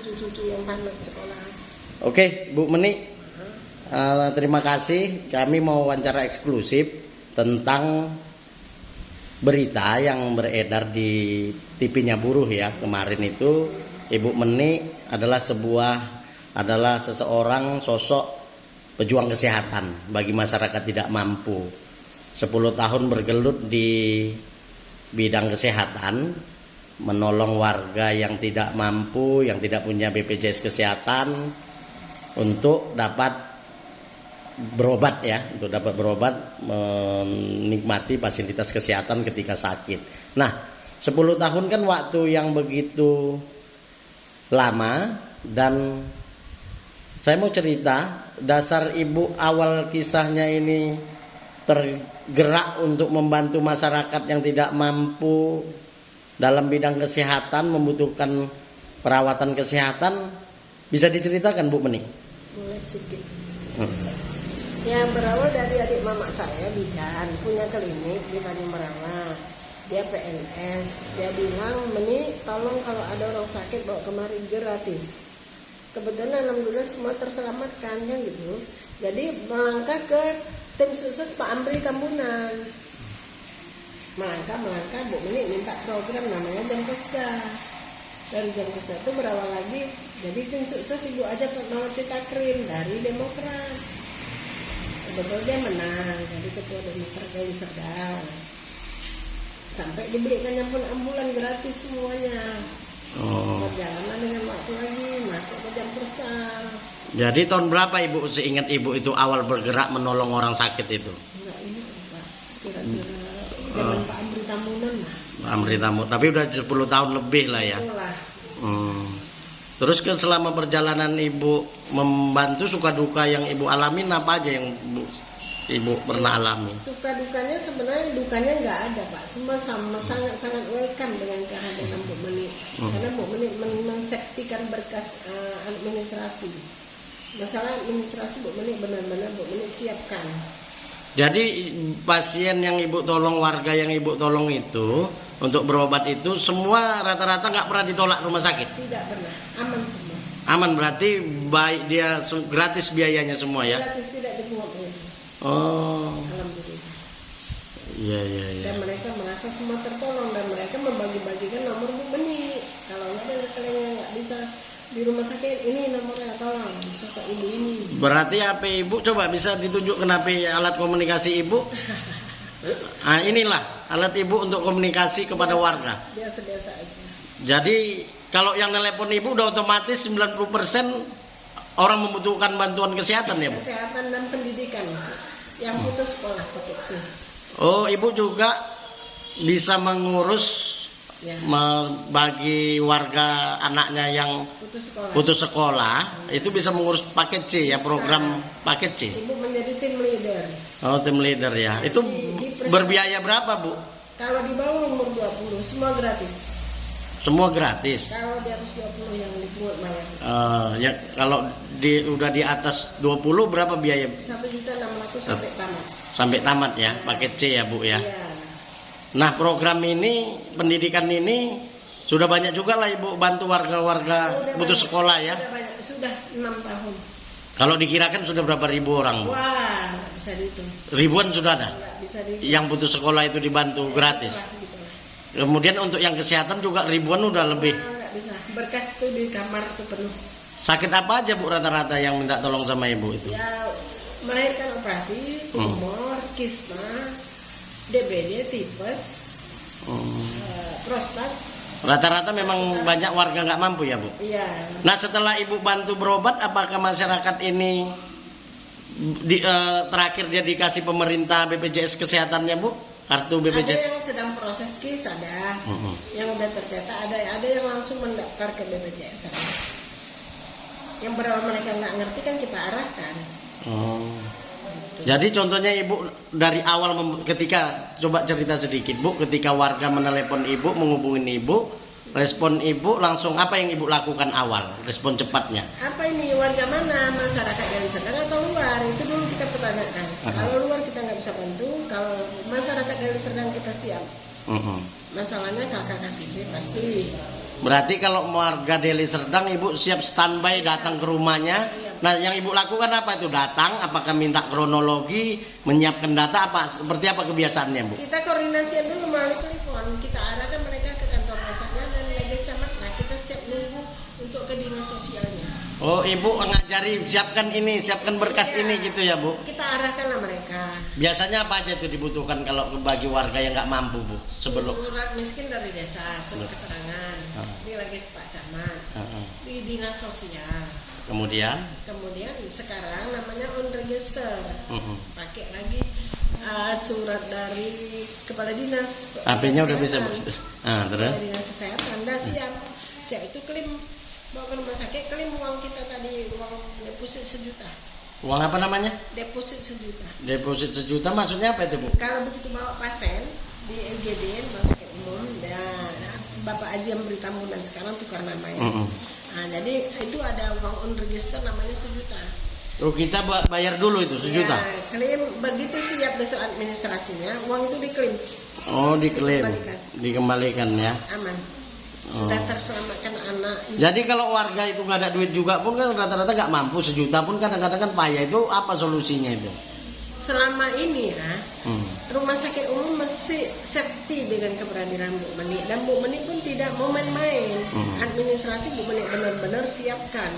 cucu-cucu yang tamat sekolah. Oke, Bu Meni, terima kasih. Kami mau wawancara eksklusif tentang berita yang beredar di TV-nya Buruh ya. Kemarin itu Ibu Meni adalah seseorang sosok pejuang kesehatan bagi masyarakat tidak mampu. 10 tahun bergelut di bidang kesehatan, menolong warga yang tidak mampu, yang tidak punya BPJS kesehatan untuk dapat berobat ya, menikmati fasilitas kesehatan ketika sakit. Nah, 10 tahun kan waktu yang begitu lama, dan saya mau cerita dasar Ibu awal kisahnya ini tergerak untuk membantu masyarakat yang tidak mampu dalam bidang kesehatan, membutuhkan perawatan kesehatan. Bisa diceritakan Bu Meni? Boleh sedikit. Yang berawal dari adik mama saya, bidan, punya klinik di Tanjung Merauke. Dia PNS. Dia bilang, Meni tolong kalau ada orang sakit bawa kemari gratis. Kebetulan alhamdulillah semua terselamatkan kan gitu. Jadi melangkah ke tim khusus Pak Amri Tambunan. Melangkah Bu Meni minta program namanya Jempesda. Dari Jempesda itu berawal lagi jadi tim sukses Ibu aja Fatmawati Takrim dari Demokrat. Kebetulan dia menang jadi ketua Demokrat dari Serdang. Sampai dibelikannya pun ambulan gratis semuanya. Perjalanan dengan waktu lagi masuk ke Jempesda. Jadi tahun berapa Ibu seingat Ibu itu awal bergerak menolong orang sakit itu? Enggak ini Pak, sekira-kira zaman Pak Amri Tambunan lah. Pak Amri Tambunan, tapi udah 10 tahun lebih lah ya. Terus kan selama perjalanan Ibu membantu, suka duka yang Ibu alamin apa aja yang Ibu pernah alami? Suka dukanya sebenarnya dukanya nggak ada Pak, semua sama sangat welcome dengan kehadiran Bu Meni. Karena Bu Meni mensektikan berkas administrasi. Masalah administrasi Bu Meni benar-benar Bu Meni siapkan. Jadi pasien yang Ibu tolong, warga yang Ibu tolong itu untuk berobat itu semua rata-rata nggak pernah ditolak rumah sakit? Tidak pernah, aman semua. Aman berarti baik dia gratis biayanya semua ya? Gratis, tidak dipungut biaya. Alhamdulillah. Iya. Dan mereka merasa semua tertolong dan mereka membagi-bagikan nomor Bu Meni. Kalau nggak ada kalian yang nggak bisa di rumah sakit, ini nomornya, tolong sosok ibu ini. Berarti HP Ibu coba bisa ditunjukkan HP alat komunikasi Ibu. Inilah alat Ibu untuk komunikasi kepada warga. Biasa-biasa aja. Jadi kalau yang telepon Ibu udah otomatis 90% orang membutuhkan bantuan kesehatan ya Bu? Kesehatan dan pendidikan. Yang putus sekolah pakai C. Ibu juga bisa mengurus ya, bagi warga anaknya yang putus sekolah itu bisa mengurus paket C ya, program paket C. Ibu menjadi tim leader. Tim leader ya. Itu berbiaya berapa Bu? Kalau di bawah umur 20 semua gratis. Semua gratis. Kalau di atas 20 yang dipungut bayar. Ya kalau udah di atas 20 berapa biaya? 1.600.000 sampai tamat. Sampai tamat ya, paket C ya Bu ya. Iya. Nah, program ini, pendidikan ini sudah banyak juga lah Ibu bantu warga-warga putus sekolah ya. Sudah banyak, sudah 6 tahun. Kalau dikirakan sudah berapa ribu orang? Wah, nggak bisa dihitung. Ribuan sudah ada? Nggak bisa dihitung. Yang putus sekolah itu dibantu gratis? Gitu. Kemudian untuk yang kesehatan juga ribuan udah lebih? Nggak bisa, berkas tuh di kamar tuh penuh. Sakit apa aja Bu rata-rata yang minta tolong sama Ibu itu? Ya, melahirkan operasi, tumor, kista, DBD, tipes, prostat. Rata-rata memang banyak warga nggak mampu ya Bu? Iya. Nah setelah Ibu bantu berobat, apakah masyarakat ini terakhir dia dikasih pemerintah BPJS kesehatannya Bu? Kartu BPJS? Ada yang sedang proses KIS ada, yang udah tercetak ada yang langsung mendaftar ke BPJS ada. Yang berawal mereka nggak ngerti kan kita arahkan. Jadi contohnya Ibu dari awal ketika, coba cerita sedikit Bu, ketika warga menelepon Ibu, menghubungin Ibu, respon Ibu langsung apa yang Ibu lakukan awal, respon cepatnya? Apa ini warga mana, masyarakat dari Serdang atau luar, itu dulu kita pertanyakan. Kalau luar kita nggak bisa bantu, kalau masyarakat dari Serdang kita siap. Masalahnya kakak KTP pasti Berarti kalau warga Deli Serdang, Ibu siap standby datang ke rumahnya. Nah, yang Ibu lakukan apa itu? Datang, apakah minta kronologi, menyiapkan data, apa seperti apa kebiasaannya, Bu? Kita koordinasi dulu melalui telepon, kita arahkan mereka ke kantor desanya dan leges camatnya. Kita siap nunggu untuk ke dinas sosialnya. Oh, Ibu ngajari siapkan ini, siapkan berkas ini gitu ya, Bu? Kita arahkanlah mereka. Biasanya apa aja itu dibutuhkan kalau bagi warga yang nggak mampu, Bu? Sebelum Surat miskin dari desa, surat keterangan, di legis Pak Camat, di dinas sosial. Kemudian Sekarang namanya on register, pakai lagi surat dari kepala dinas. HP-nya udah bisa, Bu. terus? Terus? Dinas kesehatan, dan siap itu klaim bawa ke rumah sakit, klaim uang kita tadi, uang deposit 1 juta. Uang apa namanya? Deposit 1 juta. Deposit 1 juta maksudnya apa itu, Bu? Kalau begitu bawa pasien di IGD rumah sakit umum, dan Bapak Haji yang beri tambunan sekarang tukar namanya. Nah, jadi itu ada uang on register namanya 1 juta. Oh, kita bayar dulu itu 1 juta? Ya, klaim begitu siap besok administrasinya, uang itu diklaim. Oh, diklaim. Dikembalikan ya. Aman. Sudah terselamatkan anak. Jadi kalau warga itu nggak ada duit juga pun kan rata-rata nggak mampu, 1 juta pun kadang-kadang kan payah. Itu apa solusinya itu? Selama ini ya, rumah sakit umum masih safety dengan keberadaan Bu Meni, dan Bu Meni pun tidak mau main-main. Administrasi Bu Meni benar-benar siapkan.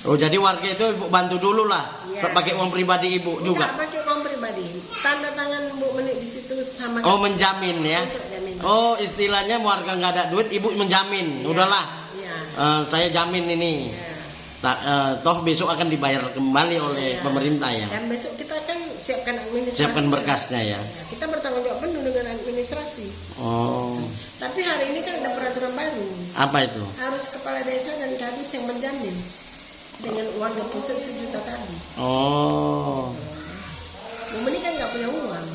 Oh, jadi warga itu Ibu bantu dulu lah, Ya. pakai uang pribadi Ibu juga. Enggak pakai uang pribadi. Tanda tangan Bu Meni di situ sama. Oh, menjamin ya. Untuk jamin. Oh, istilahnya warga nggak ada duit, Ibu menjamin. Ya. Udahlah, Iya. saya jamin ini. Ya. Toh besok akan dibayar kembali oleh Ya. pemerintah ya. Dan besok kita kan siapkan administrasi. Siapkan berkasnya ya. Ya, kita bertanggung jawab penuh dengan administrasi. Oh, Tapi hari ini kan ada peraturan baru. apa itu? Harus kepala desa dan kadus yang menjamin dengan uang deposit 1 juta tadi. Oh, Bu Meni kan nggak punya uang.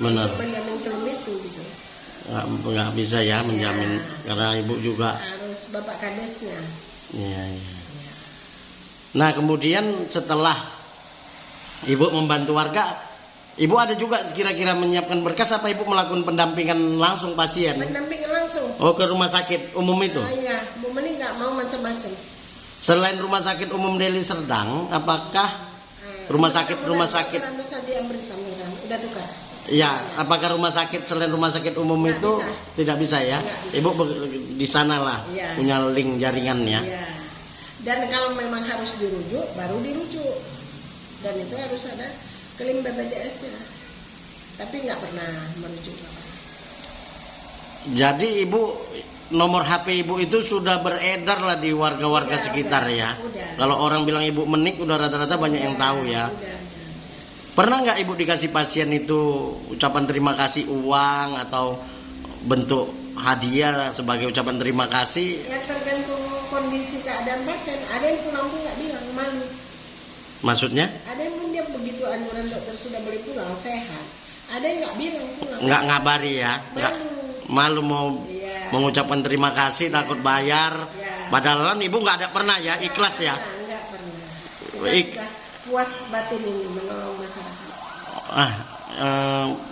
benar. Untuk menjamin klaim itu gitu. Nggak bisa ya menjamin karena Ibu juga. Harus Bapak Kadesnya. Iya, iya. Nah, kemudian setelah Ibu membantu warga, Ibu ada juga kira-kira menyiapkan berkas apa Ibu melakukan pendampingan langsung pasien? Pendampingan langsung. Oh, ke rumah sakit umum itu? Iya, Bu Meni nggak mau macam-macam. Selain rumah sakit umum Deli Serdang, apakah rumah sakit Terlalu saja yang beri tambahan, udah tukar. ya, apakah rumah sakit selain rumah sakit umum Nggak itu bisa. tidak bisa ya? Nggak bisa. Ibu di sana lah Iya. punya link jaringan ya. Iya. Dan kalau memang harus dirujuk, baru dirujuk. Dan itu harus ada klaim BPJS-nya. Tapi nggak pernah merujuk. Jadi Ibu nomor HP Ibu itu sudah beredar lah di warga-warga Udah, sekitar udah, ya. udah. Kalau orang bilang Ibu menik udah rata-rata banyak yang tahu ya. Udah. Pernah nggak Ibu dikasih pasien itu ucapan terima kasih uang atau bentuk hadiah sebagai ucapan terima kasih? Ya tergantung kondisi keadaan pasien. Ada yang pulang pun nggak bilang, malu. Maksudnya? Ada yang pun dia begitu anjuran dokter sudah boleh pulang sehat. Ada yang nggak bilang pulang. Nggak ngabari ya? Nggak, malu mau Iya. mengucapkan terima kasih takut bayar. Iya. Padahal Ibu nggak ada pernah ya ikhlas ya. Nggak pernah. Kita sudah puas batin ini menolong masyarakat.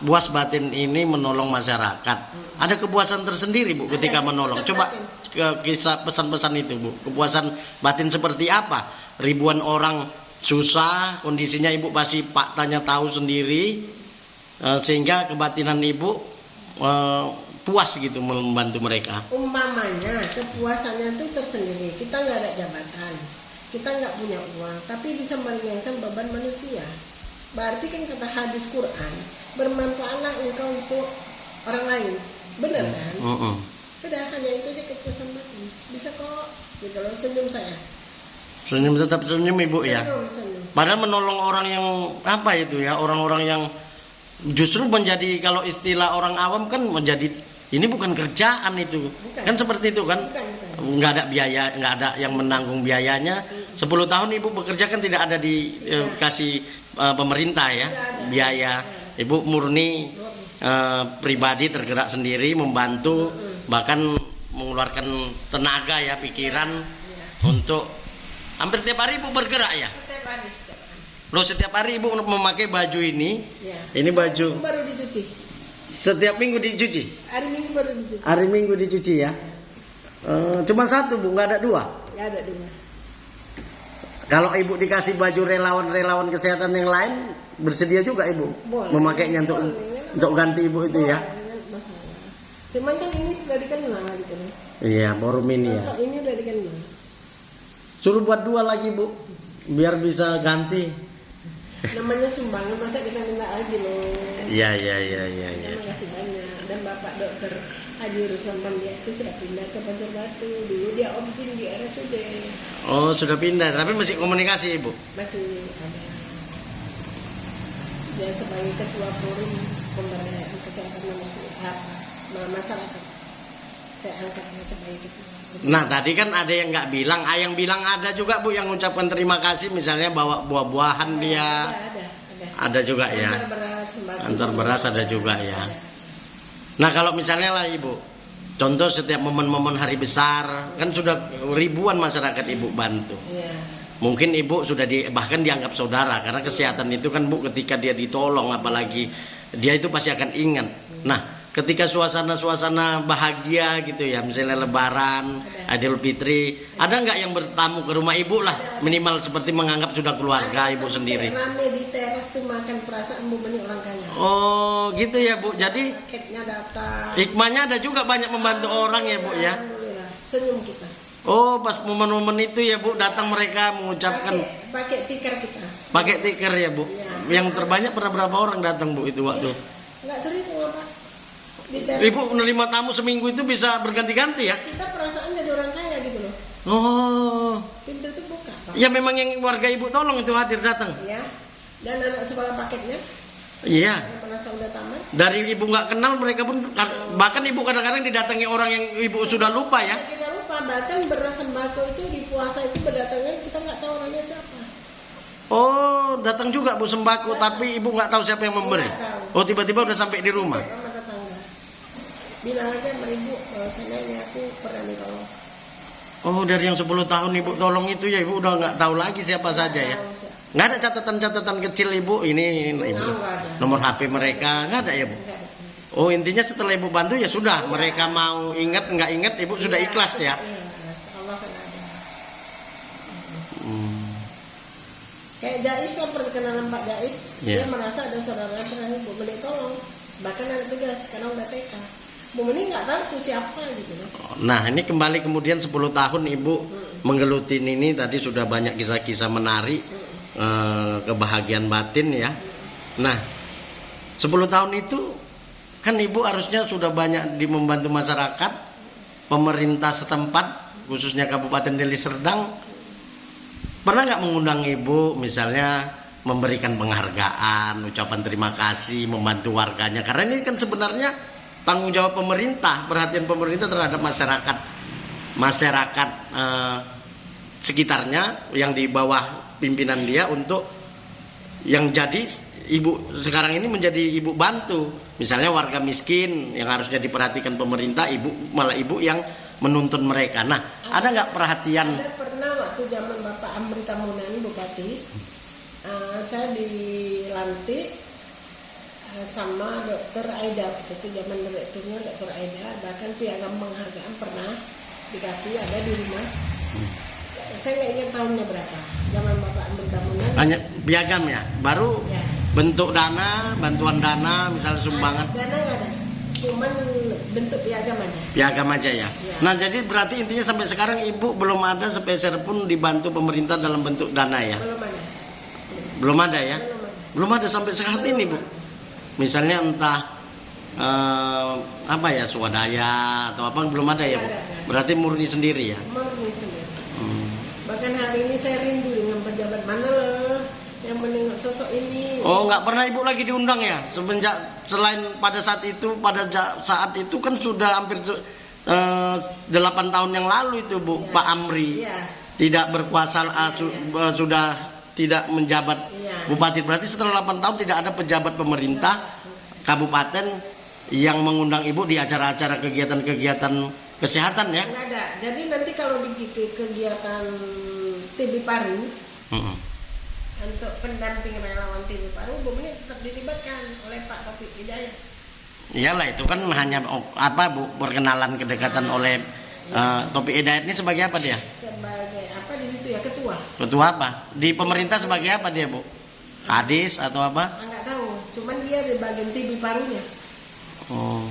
Puas batin ini menolong masyarakat. Ada kepuasan tersendiri Bu ketika menolong. Coba kisah pesan-pesan itu Bu. Kepuasan batin seperti apa? Ribuan orang susah, kondisinya Ibu pasti tanya tahu sendiri, sehingga kebatinan Ibu puas gitu membantu mereka. Umpamanya kepuasannya itu tersendiri. Kita nggak ada jabatan, kita nggak punya uang, tapi bisa meringankan beban manusia. Berarti kan kata hadis Quran, bermanfaatlah engkau untuk orang lain. Benar kan? Udah, hanya itu aja kepuasan batin. Bisa kok, gitu loh, senyum saya. Senyum, tetap senyum Ibu ya. Senyum. Padahal menolong orang yang apa itu ya, orang-orang yang justru menjadi, kalau istilah orang awam kan menjadi, ini bukan kerjaan itu. Bukan. Kan seperti itu kan. Bukan. Nggak ada biaya, nggak ada yang menanggung biayanya. 10 tahun Ibu bekerja kan tidak ada dikasih pemerintah ya biaya. Ibu murni pribadi tergerak sendiri membantu, bahkan mengeluarkan tenaga ya, pikiran untuk hampir setiap hari Ibu bergerak ya. Setiap hari, setiap hari. Loh, setiap hari Ibu memakai baju ini. Ya. Ini baju Baru dicuci. setiap minggu dicuci. Hari Minggu baru dicuci. Hari Minggu dicuci ya. Cuma satu Bu, nggak ada dua. Nggak ada dua. Kalau Ibu dikasih baju relawan-relawan kesehatan yang lain, bersedia juga Ibu Boleh. memakainya untuk ganti Ibu itu ya? Boleh, masalah. Cuman kan ini sudah dikenal gitu loh. Iya, forum ini ya. Sosok ini udah dikenal. Suruh buat dua lagi Bu, biar bisa ganti. Namanya sumbangan, masa kita minta lagi loh. Iya. Terima kasih banyak. Dan Bapak Dokter Haji Ruslan Pandia itu sudah pindah ke Banjarbaru. Dulu dia objin di RSUD. Oh, sudah pindah, tapi masih komunikasi Ibu? Masih ada. Dia sebagai ketua forum pemberdayaan kesehatan masyarakat. Saya angkatnya sebagai ketua. Nah, tadi kan ada yang nggak bilang, yang bilang ada juga Bu yang mengucapkan terima kasih, misalnya bawa buah-buahan dia. Ada juga ya. Antar beras ada juga ya. Nah, kalau misalnya lah Ibu, contoh setiap momen-momen hari besar, kan sudah ribuan masyarakat Ibu bantu. Iya. Mungkin Ibu sudah bahkan dianggap saudara, karena kesehatan itu kan Bu, ketika dia ditolong, apalagi dia itu pasti akan ingat. Nah, ketika suasana bahagia gitu ya, misalnya Lebaran, Idul Fitri, ada nggak yang bertamu ke rumah Ibu lah, minimal seperti menganggap sudah keluarga Ibu sendiri? Rame di teras tuh makan, perasaan Bu Meni orang kaya. Oh gitu ya Bu, jadi Paketnya datang. hikmahnya ada juga banyak membantu orang ya Bu ya. Alhamdulillah, senyum kita. Oh, pas momen-momen itu ya Bu, datang mereka mengucapkan Pakai tikar kita. pakai tikar ya Bu. Ya. Yang terbanyak pernah berapa orang datang Bu itu waktu? Nggak terhitung apa. Di teras Ibu menerima tamu seminggu itu bisa berganti-ganti ya? kita perasaan jadi orang kaya gitu loh. Oh, Pintu itu buka, Pak. ya memang yang warga Ibu tolong itu hadir datang. Ya. Dan anak sekolah paketnya Iya. yang pernah udah tamat. Dari Ibu nggak kenal mereka pun, bahkan Ibu kadang-kadang didatangi orang yang Ibu sudah lupa ya. Kita lupa, bahkan beras sembako itu di puasa itu berdatangan kita nggak tahu orangnya siapa. Oh, datang juga Bu sembako, tapi Ibu nggak tahu siapa yang memberi. Nggak tahu. Oh, tiba-tiba udah sampai di rumah. Sama tetangga. Bilang aja sama ibu, bahwasanya ini aku pernah ditolong. Oh, dari yang 10 tahun Ibu tolong itu ya Ibu udah nggak tahu lagi siapa saja ya. Tahu siapa. Nggak ada catatan-catatan kecil Ibu, ini Ibu, nggak ada. nomor HP mereka nggak ada ya Bu. Nggak ada. Oh, intinya setelah Ibu bantu ya sudah, mereka mau ingat nggak ingat Ibu sudah ikhlas ya. Iya, Allah kan ada. Hmm. Kayak Jais lah, perkenalan Pak Jais. Iya. Dia merasa ada saudara pernah Bu Meni tolong. Bahkan ada tugas, sekarang udah TK. Bu Meni nggak tahu tuh siapa gitu loh. Nah, ini kembali kemudian 10 tahun Ibu menggelutin ini, tadi sudah banyak kisah-kisah menarik, kebahagiaan batin ya. Nah, 10 tahun itu kan Ibu harusnya sudah banyak membantu masyarakat, pemerintah setempat, khususnya Kabupaten Deli Serdang. Pernah nggak mengundang Ibu misalnya memberikan penghargaan, ucapan terima kasih, membantu warganya? Karena ini kan sebenarnya tanggung jawab pemerintah, perhatian pemerintah terhadap masyarakat sekitarnya yang di bawah pimpinan dia, untuk yang jadi Ibu sekarang ini menjadi Ibu bantu. Misalnya warga miskin yang harusnya diperhatikan pemerintah, malah Ibu yang menuntun mereka. Nah, ada nggak perhatian? Ada pernah waktu zaman Bapak Amri Tamunan Bupati, saya dilantik sama Dokter Aida. Waktu itu zaman direkturnya Dokter Aida, bahkan piagam penghargaan pernah dikasih, ada di rumah. Saya nggak ingat tahunnya berapa. Zaman Bapak Amri Tamunan. Hanya piagam ya, baru Ya. bentuk dana, bantuan dana, misalnya sumbangan. Dana nggak ada, cuman bentuk piagam aja. Piagam aja ya. Ya. Nah, jadi berarti intinya sampai sekarang Ibu belum ada sepeser pun dibantu pemerintah dalam bentuk dana ya. Belum ada. Belum ada ya. Belum ada. Belum ada sampai saat ini Bu. Misalnya entah apa ya, swadaya atau apa, belum ada ya Bu. Nggak ada. Berarti murni sendiri ya. Murni sendiri. Hmm. Bahkan hari ini saya rindu dengan pejabat mana loh yang menengok sosok ini. Oh, nggak pernah Ibu lagi diundang ya? Semenjak, selain pada saat itu, saat itu kan sudah hampir 8 tahun yang lalu itu Bu, Ya. Pak Amri Iya. tidak berkuasa, sudah tidak menjabat Iya. bupati. Berarti setelah 8 tahun tidak ada pejabat pemerintah kabupaten yang mengundang Ibu di acara-acara kegiatan-kegiatan kesehatan ya? Nggak ada. Jadi nanti kalau di kegiatan TB Paru, untuk pendamping relawan TB Paru, Bu Meni tetap dilibatkan oleh Pak Taufik Hidayat. Iyalah, itu kan hanya apa Bu, perkenalan kedekatan oleh Topik Hidayat ini sebagai apa dia? Sebagai apa di situ ya, ketua. Ketua apa? Di pemerintah sebagai apa dia, Bu? Kadis atau apa? Nggak tahu, cuman dia di bagian TV parunya. Oh.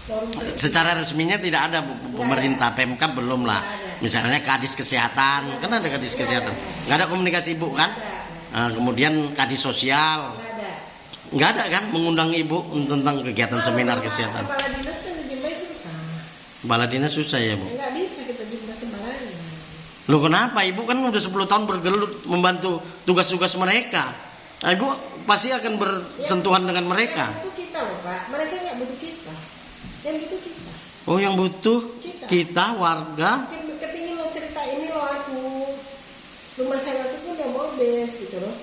Forum Secara resminya tidak ada, Bu, pemerintah Pemkab belum lah. Nggak ada. Misalnya Kadis Kesehatan, kan ada Kadis Kesehatan. Nggak ada komunikasi Ibu kan? Kemudian Kadis Sosial. nggak ada. Nggak ada kan mengundang Ibu tentang kegiatan seminar kesehatan. Kepala dinas kan dijumpai susah. Kepala dinas susah ya, Bu. Nggak bisa kita jumpa sembarangan. Loh kenapa? Ibu kan udah 10 tahun bergelut membantu tugas-tugas mereka. Nah, Ibu pasti akan bersentuhan dengan mereka. Yang butuh kita loh Pak, mereka nggak butuh kita. Yang butuh kita. Oh, yang butuh kita warga. Kepingin lo cerita ini lo aku. Rumah sewa itu pun udah mau bes gitu loh.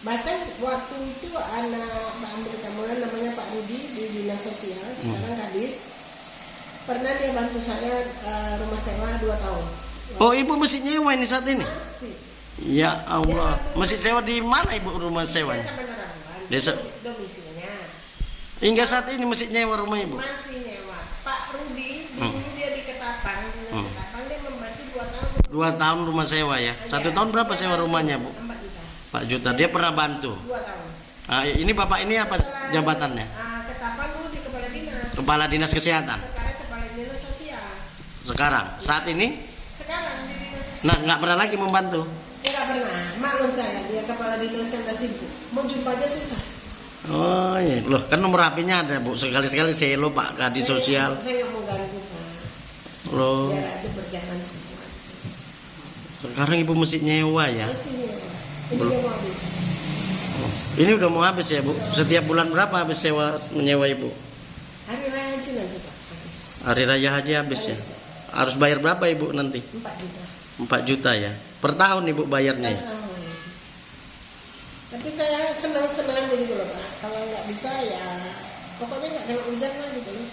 Bahkan waktu itu anak Pak Amri Kamulan namanya Pak Rudi di Dinas Sosial, sekarang Kadis. Pernah dia bantu saya rumah sewa 2 tahun. Oh, Ibu masih nyewa ini saat ini? Masih. Ya Allah. Masih sewa di mana Ibu rumah sewanya? Desa Menerangan. Desa. Domisilinya. Hingga saat ini masih nyewa rumah Ibu? Masih nyewa. Pak Rudi dulu dia di Ketapang, Dinas Ketapang dia membantu 2 tahun. 2 tahun rumah sewa ya. 1 tahun berapa sewa rumahnya, Bu? 4 juta. 4 juta. Dia pernah bantu. 2 tahun. Nah, ini Bapak ini apa jabatannya? Ketapang dulu di Kepala Dinas. Kepala Dinas Kesehatan. Sekarang Kepala Dinas Sosial. Sekarang, saat ini? Sekarang di Dinas Sosial. Nah, nggak pernah lagi membantu. Enggak pernah. Maklum saya, dia Kepala Dinas kan udah sibuk. Mau jumpa aja susah. Oh iya, loh kan nomor HP-nya ada, Bu. Sekali-sekali saya lo Pak Kadis Sosial. Saya nggak mau ganggu Pak. Loh, Biar aja berjalan semua. sekarang Ibu mesti nyewa ya. Masih nyewa. Ini Belum. dia mau habis. Oh, ini udah mau habis ya, Bu. Setiap bulan berapa habis menyewa Ibu? Hari raya aja nanti Pak habis. Hari Raya Haji habis ya. Harus bayar berapa Ibu nanti? 4 juta. 4 juta ya. Per tahun Ibu bayarnya ya. Tapi saya senang-senang gitu loh Pak. Kalau nggak bisa ya pokoknya nggak kena hujan lah gitu loh.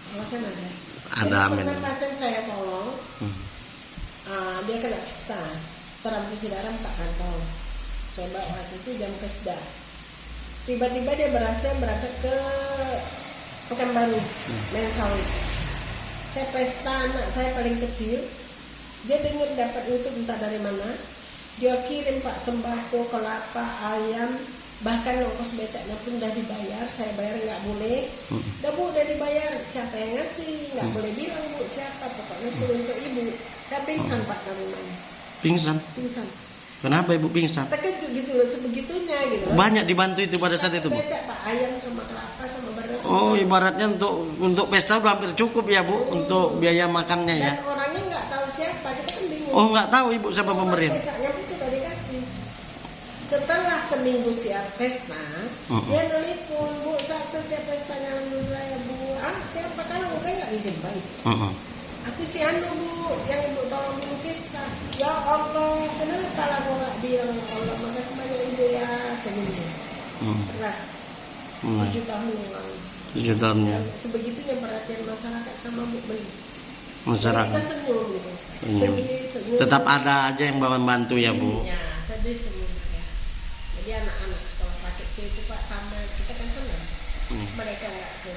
Alasan ada. Ada, amin. Pernah pasien saya tolong, Hmm. dia kena kista, transfusi darah 4 kantong. Saya bawa waktu itu jam kesda. Tiba-tiba dia berhasil berangkat ke Pekanbaru, main sawit. Saya pesta anak saya paling kecil. Dia dengar dapat YouTube entah dari mana. Dia kirim Pak sembako, kelapa, ayam, bahkan ongkos becaknya pun udah dibayar. Saya bayar nggak boleh. Udah dibayar. Siapa yang ngasih? Nggak boleh bilang Bu siapa. Pokoknya suruh untuk ibu. Saya pingsan Pak dari rumahnya. Pingsan. Kenapa Ibu pingsan? Terkejut gitu loh sebegitunya gitu loh. Banyak dibantu itu pada saat itu, Bu. Becak Pak, ayam sama kelapa sama beras. Oh, ibaratnya untuk pesta udah hampir cukup ya, Bu, untuk biaya makannya ya. Dan orangnya nggak tahu siapa, kita kan bingung. Oh, nggak tahu Ibu siapa pemberi. Becaknya pun sudah dikasih. Setelah seminggu siap pesta, dia nelpon, Bu, saya siap pestanya alhamdulillah ya Bu. Siapa kan nggak izin balik. Aku si Anu Bu, yang Ibu tolong melukiskan. Ya Allah, kenapa lagu nggak bilang ya Allah, makasih banyak Ibu ya, seminggu. Pernah 7 tahun yang lalu. 7 tahunnya. Sebegitunya perhatian masyarakat sama Bu beli. Masyarakat. Kita senyum gitu. Senyum. Senyum. Tetap ada aja yang membantu ya, Bu. Ya, sedih senyum ya. Jadi anak-anak sekolah paket C itu Pak tamat, kita kan senang. Mereka nggak ke.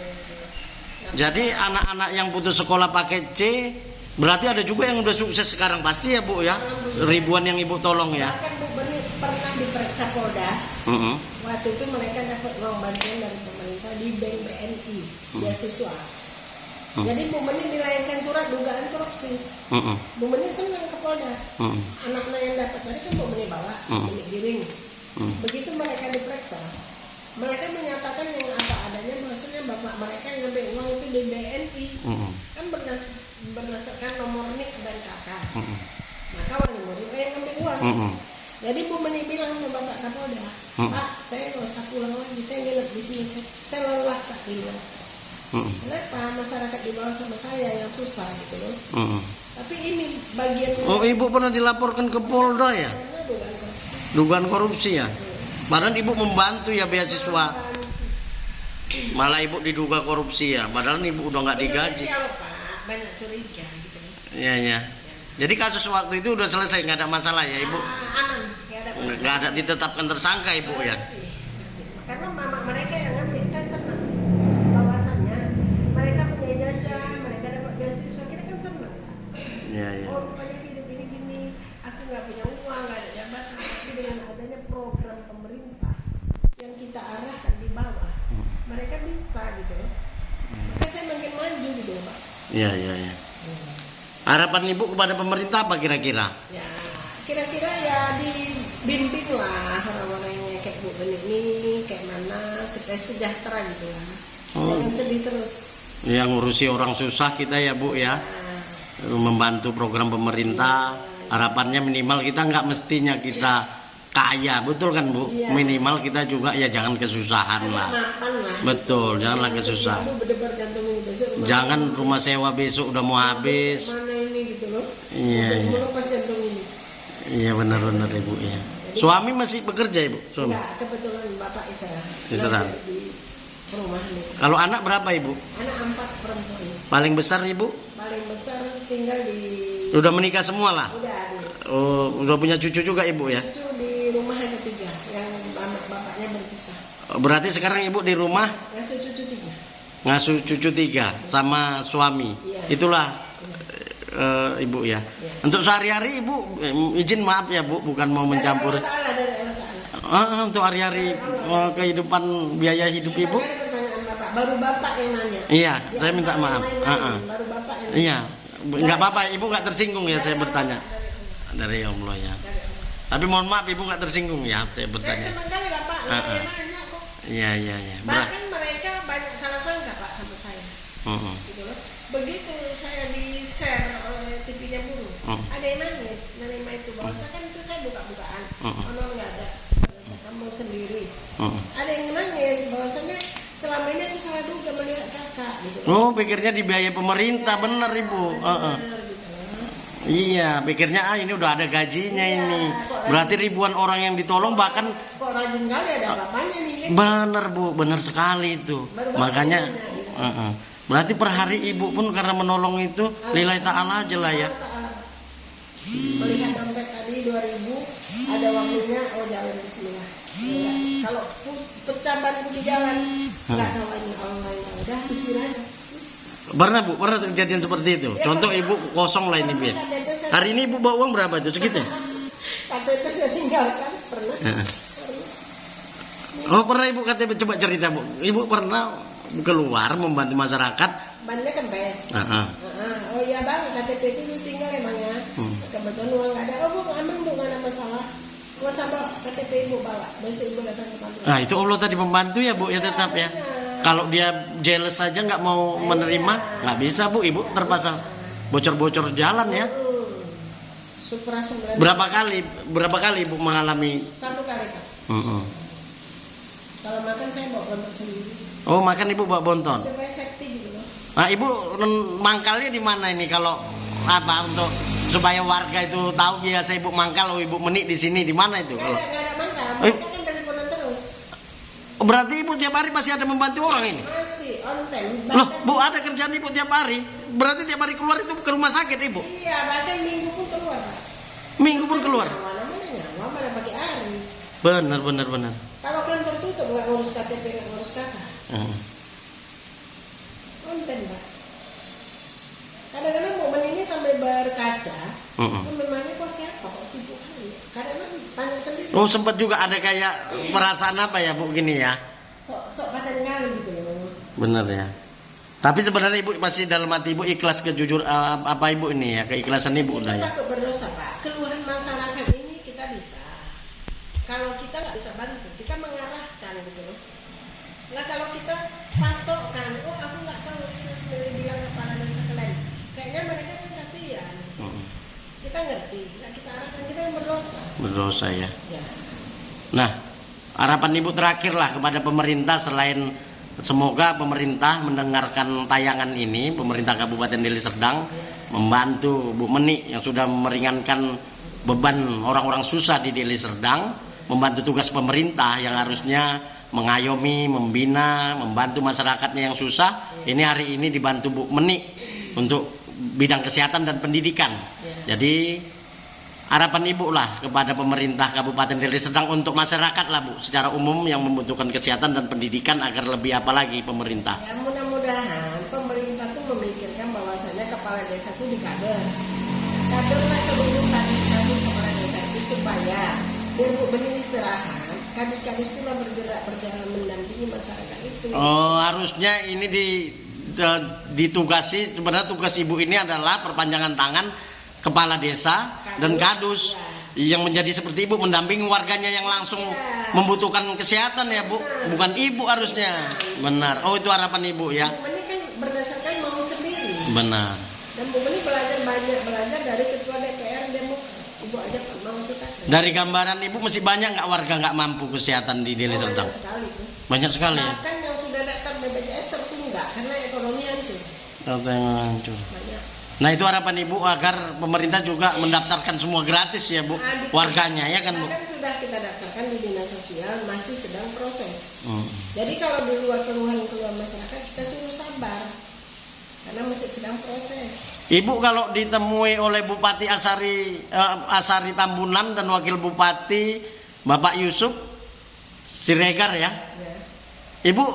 Jadi anak-anak yang putus sekolah paket C berarti ada juga yang udah sukses sekarang pasti ya, Bu ya. Ribuan yang Ibu tolong ya. Bahkan Bu Beni pernah diperiksa Polda. Waktu itu mereka dapat uang bantuan dari pemerintah di Bank BNI, beasiswa. Jadi Bu Beni dilayangkan surat dugaan korupsi. Bu Beni senang ke Polda. Anak-anak yang dapat tadi kan Bu Beni bawa, milik giring. Begitu mereka diperiksa, mereka menyatakan yang apa adanya, maksudnya bapak mereka yang ngambil uang itu di BNI. Kan berdasarkan nomor NIK dan KK. Maka wali murid yang ngambil uang. Jadi Bu Meni bilang sama Bapak Kapolda, Pak, saya nggak usah pulang lagi, saya nginep di sini, saya lelah Pak di luar. Kenapa masyarakat di bawah sama saya yang susah gitu loh. Tapi ini bagian. Oh, Ibu pernah dilaporkan ke Polda ya? Karena dugaan korupsi. Dugaan korupsi ya? Padahal Ibu membantu ya beasiswa. Malah Ibu diduga korupsi ya, padahal Ibu udah nggak digaji. Pak, banyak curiga gitu. Iya ya. Jadi kasus waktu itu udah selesai, nggak ada masalah ya Ibu? Aman, Nggak ada ditetapkan tersangka Ibu ya? Karena mama mereka yang ngambil, saya senang. Bahwasannya mereka punya ijazah, mereka dapat beasiswa. dengan adanya program pemerintah yang kita arahkan di bawah, mereka bisa gitu. Maka saya makin maju gitu Pak. Iya, iya, iya. Harapan Ibu kepada pemerintah apa kira-kira? Ya, kira-kira ya dibimbing lah orang-orang yang kayak Bu Beni ini kayak mana supaya sejahtera gitu lah. Jangan sedih terus. Yang ngurusi orang susah kita ya Bu ya. Membantu program pemerintah. Harapannya minimal kita nggak mestinya kita kaya, betul kan Bu? Iya. Minimal kita juga ya jangan kesusahan lah. Makan lah. Betul, janganlah kesusahan. Jangan rumah sewa besok udah mau habis. Mana ini gitu loh. Iya, iya. Melepas jantung ini. Iya benar-benar Ibu ya. Suami masih bekerja Ibu? Suami? Enggak, kebetulan Bapak istirahat. Istirahat. Di rumah nih. Kalau anak berapa Ibu? Anak 4 perempuan. Paling besar Ibu? Paling besar tinggal di. Udah menikah semua lah? Udah habis. Oh, udah punya cucu juga Ibu ya? Cucu di rumah ada 3 yang bapaknya berpisah. Berarti sekarang Ibu di rumah Ngasuh cucu 3. ngasuh cucu 3 sama suami. Iya. Itulah Ibu ya. Iya. Untuk sehari-hari Ibu izin maaf ya Bu, bukan mau mencampur. Dari Allah Ta'ala. Untuk hari-hari kehidupan biaya hidup Ibu? Ada pertanyaan Bapak. Baru Bapak yang nanya. Iya, Di saya minta antara maaf. yang lain-lain, Baru Bapak yang nanya. Iya, nggak apa-apa Ibu nggak tersinggung ya saya Dari bertanya. Allah. Dari Allah ya. Dari Allah. Tapi mohon maaf Ibu nggak tersinggung ya saya Saya bertanya. senang kali Bapak. Yang nanya kok. Iya, iya, iya. Bahkan mereka banyak salah sangka Pak sama saya. Heeh. Gitu loh. Begitu saya di share oleh TV-nya Buruh, ada yang nangis menerima itu bahwa kan itu saya buka-bukaan, honor nggak ada, saya kamu sendiri. Ada yang nangis bahwasanya selama ini aku salah duga melihat kakak. Gitu loh. Oh, pikirnya dibiayai pemerintah, bener Ibu. Benar, gitu loh. Iya, pikirnya ini udah ada gajinya Iya, ini. kok Berarti ribuan orang yang ditolong bahkan Kok rajin kali ada bapaknya nih kan? bener Bu, bener sekali itu. Baru Makanya bapaknya, berarti per hari Ibu pun karena menolong itu lillahi ta'ala aja lah ya. Melihat dompet tadi 2000, ada waktunya jalan bismillah. Ya, kalau pecah ban di jalan, nggak tahu ini online udah bismillah. Pernah Bu, pernah kejadian seperti itu. Contoh Ibu kosong lah ini Bu. Hari ini Ibu bawa uang berapa itu segitu? KTP saya tinggalkan pernah. Oh pernah Ibu KTP, coba cerita Bu. Ibu pernah keluar membantu masyarakat. Bannya kempes. Heeh. Oh iya bang, KTP itu tinggal emangnya. Kebetulan uang nggak ada. Oh bu, aman bu, nggak ada masalah. Nggak usah bawa KTP ibu bawa. Besok ibu datang ke kantor. Nah itu Allah tadi membantu ya Bu ya tetap ya. Kalau dia jealous saja nggak mau menerima, nggak bisa Bu. Ibu terpaksa bocor-bocor jalan ya. Supra 9. Berapa kali Ibu mengalami? 1 kali kak. Kalau makan saya bawa bontot sendiri. Oh makan Ibu bawa bonton. Supaya safety gitu loh. Nah Ibu mangkalnya di mana ini kalau apa untuk supaya warga itu tahu biasa Ibu mangkal, oh Ibu menik di sini di mana itu? Nggak ada mangkal. Eh. Mereka kan teleponan terus. Oh, berarti Ibu tiap hari masih ada membantu orang ini? Masih on time. Loh Bu ada kerjaan Ibu tiap hari? Berarti tiap hari keluar itu ke rumah sakit Ibu? Iya, bahkan minggu pun keluar Pak. Minggu pun keluar? Nyawa mana pagi hari. Benar. Kalau kan tertutup nggak ngurus KTP, nggak ngurus kakak. Konten Pak. Kadang-kadang momen ini sampai berkaca. Memangnya kok siapa kok sibuk kali ya? Kadang-kadang tanya sendiri. Oh sempat juga ada kayak perasaan apa ya Bu gini ya? Sok paten kali gitu loh. Benar ya. Tapi sebenarnya Ibu masih dalam hati Ibu ikhlas kejujur apa Ibu ini ya, keikhlasan Ibu udah ya. Kita takut berdosa Pak. Keluhan masyarakat ini kita bisa. Kalau kita nggak bisa bantu, kita mengarahkan gitu loh. Lah kalau kita patokkan, oh aku nggak tahu saya sendiri bilang kepala desa kalian. Kayaknya mereka kan kasihan. Kita ngerti, nggak kita arahkan, kita yang berdosa. Berdosa ya. Ya. Nah, harapan Ibu terakhir lah kepada pemerintah selain semoga pemerintah mendengarkan tayangan ini, pemerintah Kabupaten Deli Serdang membantu Bu Meni yang sudah meringankan beban orang-orang susah di Deli Serdang, membantu tugas pemerintah yang harusnya mengayomi, membina, membantu masyarakatnya yang susah. Ini hari ini dibantu Bu Meni untuk bidang kesehatan dan pendidikan. Jadi harapan Ibu lah kepada pemerintah Kabupaten Deli Serdang untuk masyarakat lah Bu, secara umum yang membutuhkan kesehatan dan pendidikan agar lebih apa lagi pemerintah. Ya mudah-mudahan pemerintah tuh memikirkan bahwasannya kepala desa itu dikader. Kaderlah seluruh status kepala desa itu supaya biar Bu kadus-kadus itulah berjalan mendampingi masyarakat itu. Oh, harusnya ini ditugasi, sebenarnya tugas ibu ini adalah perpanjangan tangan kepala desa dan kadus yang menjadi seperti ibu mendampingi warganya yang langsung membutuhkan kesehatan ya Bu, bukan ibu harusnya. Benar. Oh, itu harapan ibu ya. Bu Meni kan berdasarkan mau sendiri. Benar. Dan Bu Meni banyak belajar dari ketua DPR Demokrat. Ibu aja mau kita. Dari gambaran ibu masih banyak nggak warga nggak mampu kesehatan di Deli Serdang? Banyak sekali tuh. Banyak sekali ya. Bahkan yang sudah daftar BPJS tertunggak karena ekonomi hancur. Hancur. Banyak. Nah, itu harapan ibu agar pemerintah juga mendaftarkan semua gratis ya Bu, warganya ya kan Bu. Kan sudah kita daftarkan di dinas sosial, masih sedang proses. Jadi kalau di luar keluhan masyarakat kita suruh sabar karena masih sedang proses. Ibu kalau ditemui oleh Bupati Asari Tambunan dan Wakil Bupati Bapak Yusuf Siregar ya, Ibu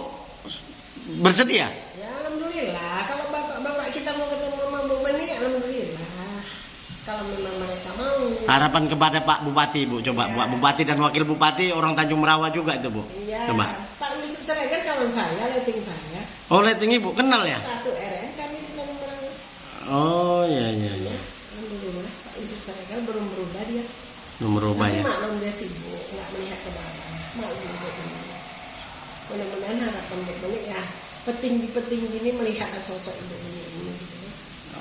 bersedia? Ya alhamdulillah. Kalau bapak kita mau ketemu sama Bu Meni, alhamdulillah. Kalau memang mereka mau. Harapan kepada Pak Bupati Bu, coba Pak Bupati dan Wakil Bupati orang Tanjung Merawa juga itu Bu. Iya. Coba. Pak Yusuf Siregar kawan saya, letting saya. Oh, letting Ibu kenal ya? Satu RN kami di Tanjung Merawa. Oh iya. Alhamdulillah Pak Yusuf Siregar belum berubah dia. Belum berubah ya. Maklum dia sibuk, nggak melihat ke bawah. Maklum Bu Meni. Mudah-mudahan harapan Bu Meni ya petinggi-petinggi ini melihat sosok Ibu Meni ini gitu.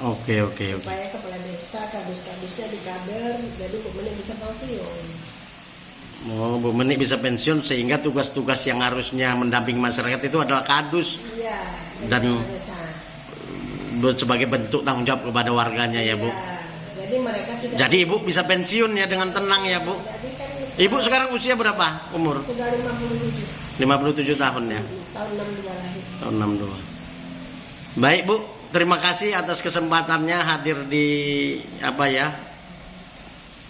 Oke. Supaya kepala desa, kadus-kadusnya dikader, jadi Bu Meni bisa pensiun. Oh, Bu Meni bisa pensiun sehingga tugas-tugas yang harusnya mendampingi masyarakat itu adalah kadus. Iya. Dan kepala desa. Sebagai bentuk tanggung jawab kepada warganya ya Bu. Iya. Jadi mereka tidak. Jadi Ibu bisa pensiun ya dengan tenang ya Bu. Jadi kan Ibu sekarang usia berapa umur? sudah 57. 57 tahun ya. Tahun 62 lahir. Tahun 62. Baik Bu, terima kasih atas kesempatannya hadir di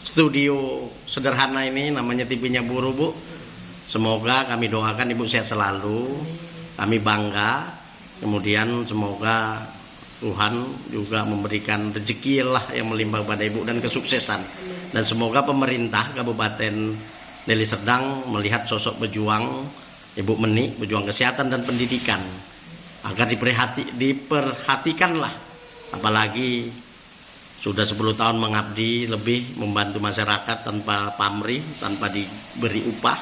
studio sederhana ini namanya TV-nya Buru Bu. Semoga kami doakan Ibu sehat selalu. Kami bangga. Kemudian semoga Tuhan juga memberikan rezeki lah yang melimpah kepada Ibu dan kesuksesan. Dan semoga pemerintah Kabupaten Deli Serdang melihat sosok pejuang Ibu Meni, pejuang kesehatan dan pendidikan, agar diperhatikanlah. Apalagi sudah 10 tahun mengabdi lebih membantu masyarakat tanpa pamrih, tanpa diberi upah.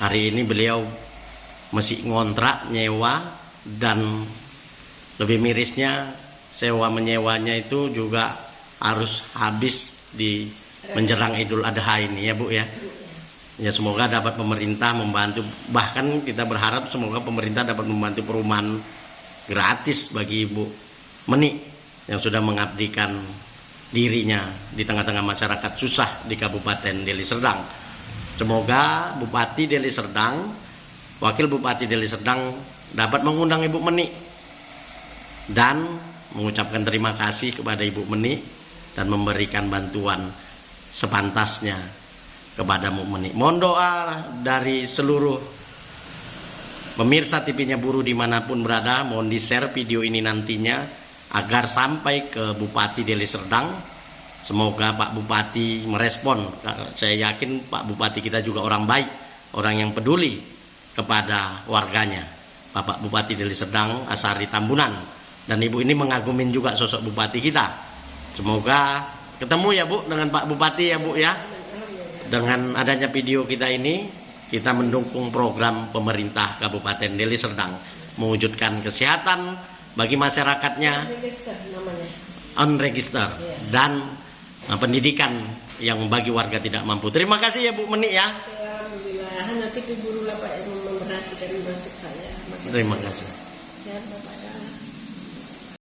Hari ini beliau masih ngontrak, nyewa, dan lebih mirisnya sewa menyewanya itu juga harus habis di menjelang Idul Adha ini ya Bu ya. Ya semoga dapat pemerintah membantu, bahkan kita berharap semoga pemerintah dapat membantu perumahan gratis bagi Ibu Meni yang sudah mengabdikan dirinya di tengah-tengah masyarakat susah di Kabupaten Deli Serdang. Semoga Bupati Deli Serdang, Wakil Bupati Deli Serdang dapat mengundang Ibu Meni dan mengucapkan terima kasih kepada Ibu Meni dan memberikan bantuan sepantasnya kepada Bu Meni. Mohon doa dari seluruh pemirsa TV-nya Buru dimanapun berada, mohon di-share video ini nantinya agar sampai ke Bupati Deli Serdang. Semoga Pak Bupati merespon. Saya yakin Pak Bupati kita juga orang baik, orang yang peduli kepada warganya. Bapak Bupati Deli Serdang Asari Tambunan, dan Ibu ini mengagumin juga sosok Bupati kita. Semoga ketemu ya Bu dengan Pak Bupati ya Bu ya. Dengan adanya video kita ini, kita mendukung program pemerintah Kabupaten Deli Serdang mewujudkan kesehatan bagi masyarakatnya, on register, dan pendidikan yang bagi warga tidak mampu. Terima kasih ya Bu Meni ya. Alhamdulillah, nanti Ibu Guru lah Pak yang memperhatikan nasib saya. Terima kasih. Sehat Bapak ya.